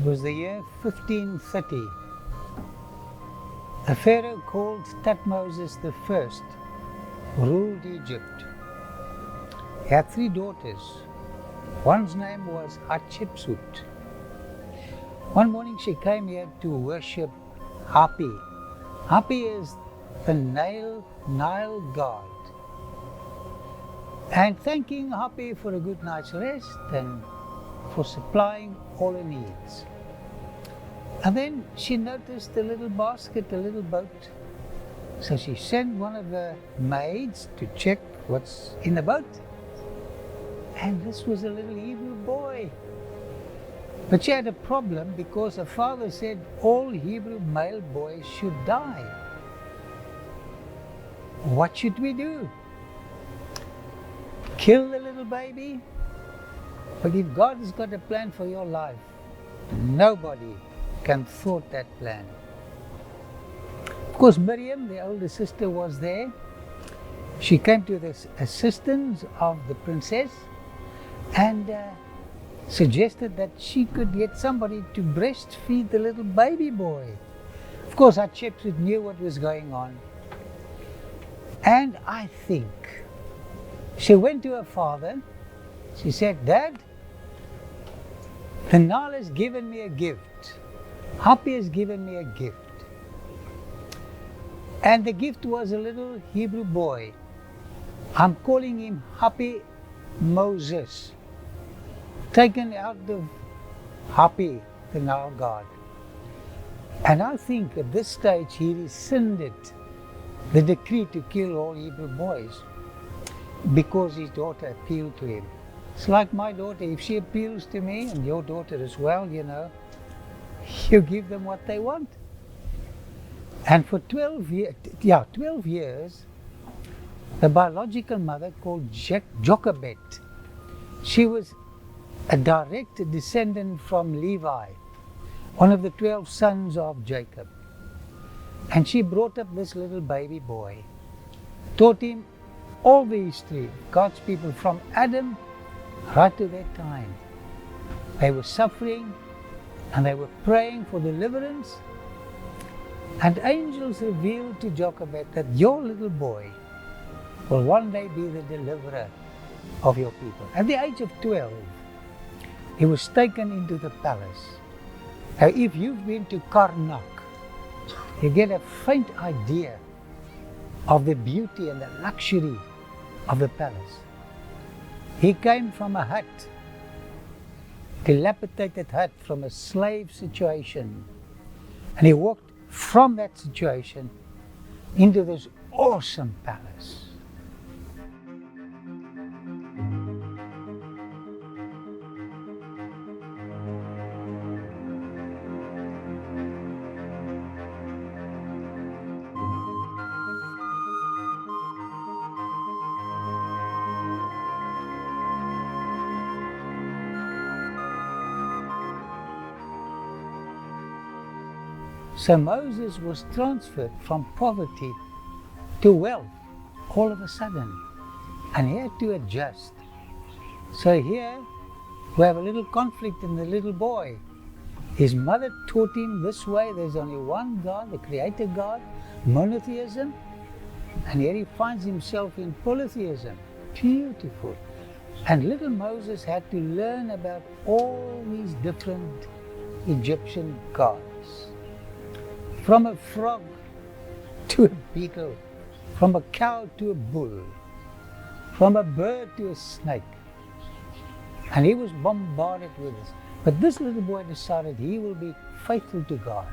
It was the year 1530. A pharaoh called Thutmose I ruled Egypt. He had 3 daughters. One's name was Hatshepsut. One morning she came here to worship Hapi. Hapi is the Nile god. And thanking Hapi for a good night's rest and for supplying all her needs. And then she noticed a little basket, a little boat. So she sent one of the maids to check what's in the boat. And this was a little Hebrew boy. But she had a problem because her father said all Hebrew male boys should die. What should we do? Kill the little baby? But if God has got a plan for your life, nobody can thwart that plan. Of course, Miriam, the older sister, was there. She came to the assistance of the princess and suggested that she could get somebody to breastfeed the little baby boy. Of course, Hatshepsut knew what was going on. And I think she went to her father. She said, "Dad, the Nile has given me a gift. Hapi has given me a gift." And the gift was a little Hebrew boy. I'm calling him Hapi Moses, taken out of Hapi, the Nile god. And I think at this stage he rescinded the decree to kill all Hebrew boys because his daughter appealed to him. It's like my daughter, if she appeals to me, and your daughter as well, you know, you give them what they want. And for 12 years, the biological mother called Jochebed, she was a direct descendant from Levi, one of the 12 sons of Jacob. And she brought up this little baby boy, taught him all the history of God's people from Adam right to that time. They were suffering and they were praying for deliverance. And angels revealed to Jochebed that your little boy will one day be the deliverer of your people. At the age of 12, he was taken into the palace. Now, if you've been to Karnak, you get a faint idea of the beauty and the luxury of the palace. He came from a hut, dilapidated hut, from a slave situation, and he walked from that situation into this awesome palace. So Moses was transferred from poverty to wealth all of a sudden, and he had to adjust. So here we have a little conflict in the little boy. His mother taught him this way, there's only one God, the Creator God, monotheism, and here he finds himself in polytheism. Beautiful. And little Moses had to learn about all these different Egyptian gods. From a frog to a beetle, from a cow to a bull, from a bird to a snake. And he was bombarded with this. But this little boy decided he will be faithful to God.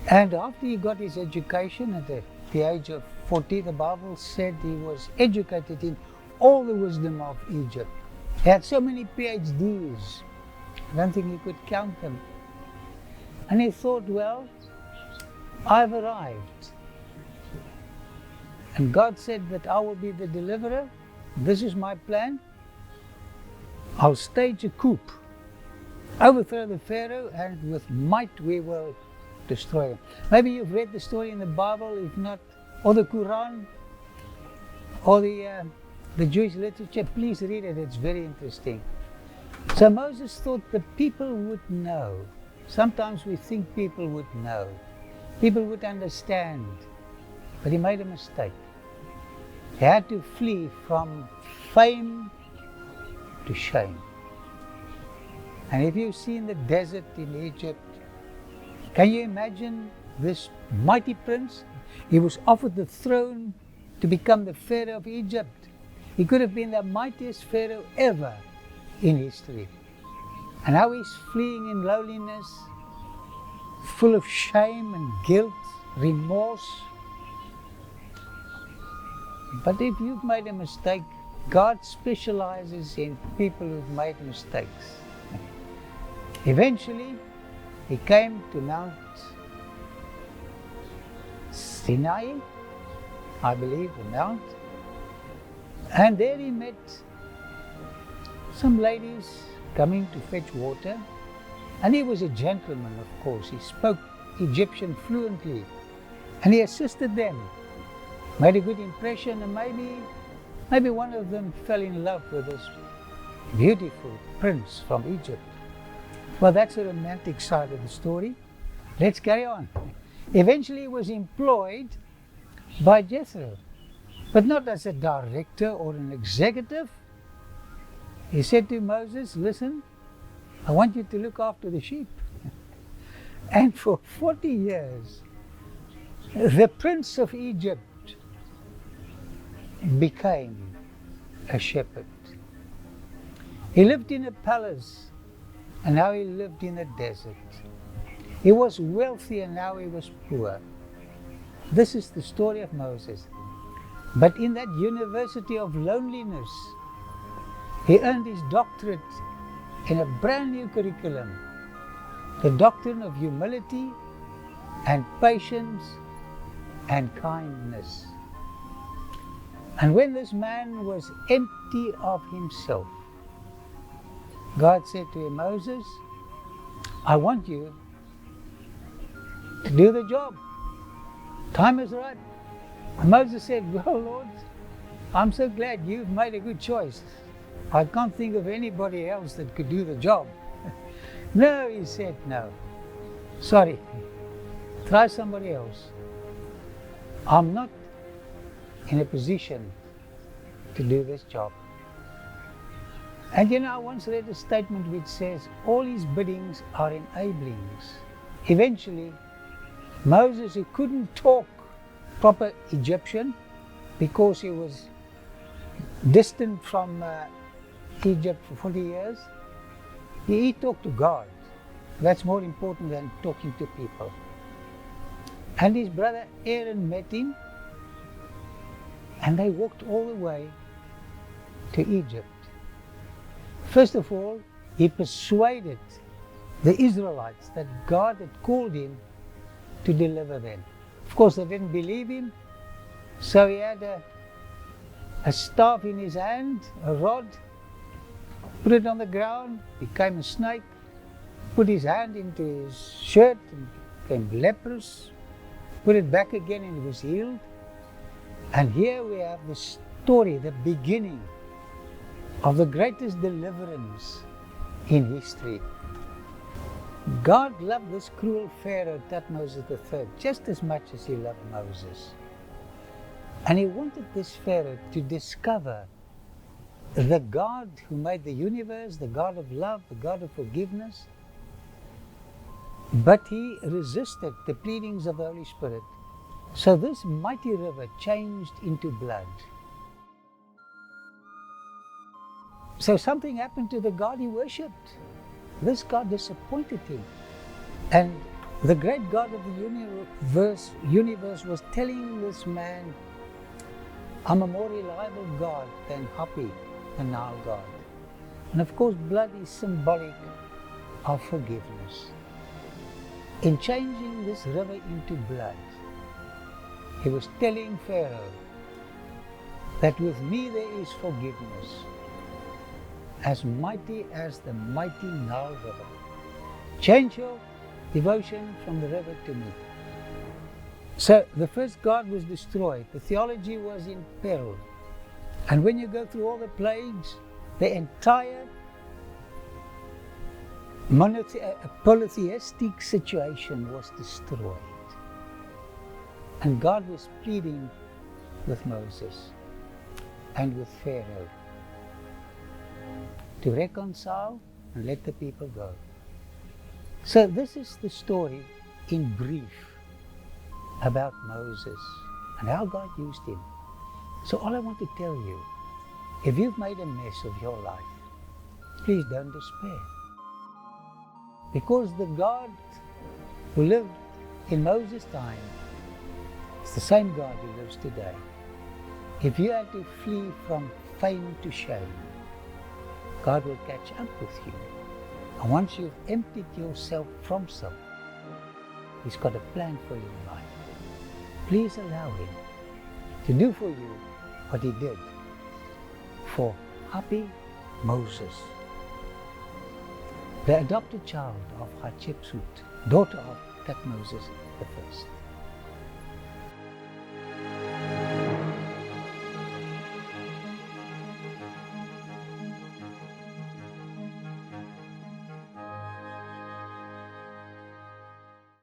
And after he got his education at the age of 40, the Bible said he was educated in all the wisdom of Egypt. He had so many PhDs, I don't think he could count them. And he thought, well, I've arrived. And God said that I will be the deliverer. This is my plan. I'll stage a coup, overthrow the Pharaoh, and with might we will destroy him. Maybe you've read the story in the Bible, if not, or the Quran, or the Jewish literature. Please read it, it's very interesting. So Moses thought the people would know. Sometimes we think people would know. People would understand. But he made a mistake. He had to flee from fame to shame. And if you've seen the desert in Egypt, can you imagine this mighty prince? He was offered the throne to become the Pharaoh of Egypt. He could have been the mightiest Pharaoh ever in history. And now he's fleeing in loneliness, full of shame and guilt, remorse. But if you've made a mistake, God specializes in people who've made mistakes. Eventually, he came to Mount Sinai, I believe, the mount. And there he met some ladies coming to fetch water. And he was a gentleman, of course. He spoke Egyptian fluently. And he assisted them. Made a good impression, and maybe one of them fell in love with this beautiful prince from Egypt. Well, that's the romantic side of the story. Let's carry on. Eventually he was employed by Jethro, but not as a director or an executive. He said to Moses, listen, I want you to look after the sheep. And for 40 years, the prince of Egypt became a shepherd. He lived in a palace, and now he lived in a desert. He was wealthy, and now he was poor. This is the story of Moses. But in that university of loneliness, he earned his doctorate in a brand new curriculum, the doctrine of humility and patience and kindness. And when this man was empty of himself, God said to him, Moses, I want you to do the job. Time is right. And Moses said, well, Lord, I'm so glad you've made a good choice. I can't think of anybody else that could do the job. No, he said, no. Sorry, try somebody else. I'm not in a position to do this job. And you know, I once read a statement which says, all his biddings are enablings. Eventually, Moses, who couldn't talk proper Egyptian because he was distant from Egypt for 40 years, he talked to God. That's more important than talking to people. And his brother Aaron met him, and they walked all the way to Egypt. First of all, he persuaded the Israelites that God had called him to deliver them. Of course, they didn't believe him, so he had a staff in his hand, a rod, put it on the ground, became a snake, put his hand into his shirt and became leprous, put it back again and he was healed. And here we have the story, the beginning of the greatest deliverance in history. God loved this cruel Pharaoh, Thutmose III, just as much as he loved Moses. And he wanted this Pharaoh to discover the God who made the universe, the God of love, the God of forgiveness. But he resisted the pleadings of the Holy Spirit. So this mighty river changed into blood. So something happened to the God he worshipped. This God disappointed him. And the great God of the universe was telling this man, I'm a more reliable God than Hapi, the Nile God. And of course, blood is symbolic of forgiveness. In changing this river into blood, he was telling Pharaoh that with me there is forgiveness, as mighty as the mighty Nile River. Change your devotion from the river to me. So the first God was destroyed. The theology was in peril. And when you go through all the plagues, the entire A polytheistic situation was destroyed. And God was pleading with Moses and with Pharaoh to reconcile and let the people go. So this is the story in brief about Moses and how God used him. So all I want to tell you, if you've made a mess of your life, please don't despair. Because the God who lived in Moses' time is the same God who lives today. If you had to flee from fame to shame, God will catch up with you. And once you've emptied yourself from self, He's got a plan for your life. Please allow Him to do for you what He did for happy Moses, the adopted child of Hatshepsut, daughter of that Moses the first.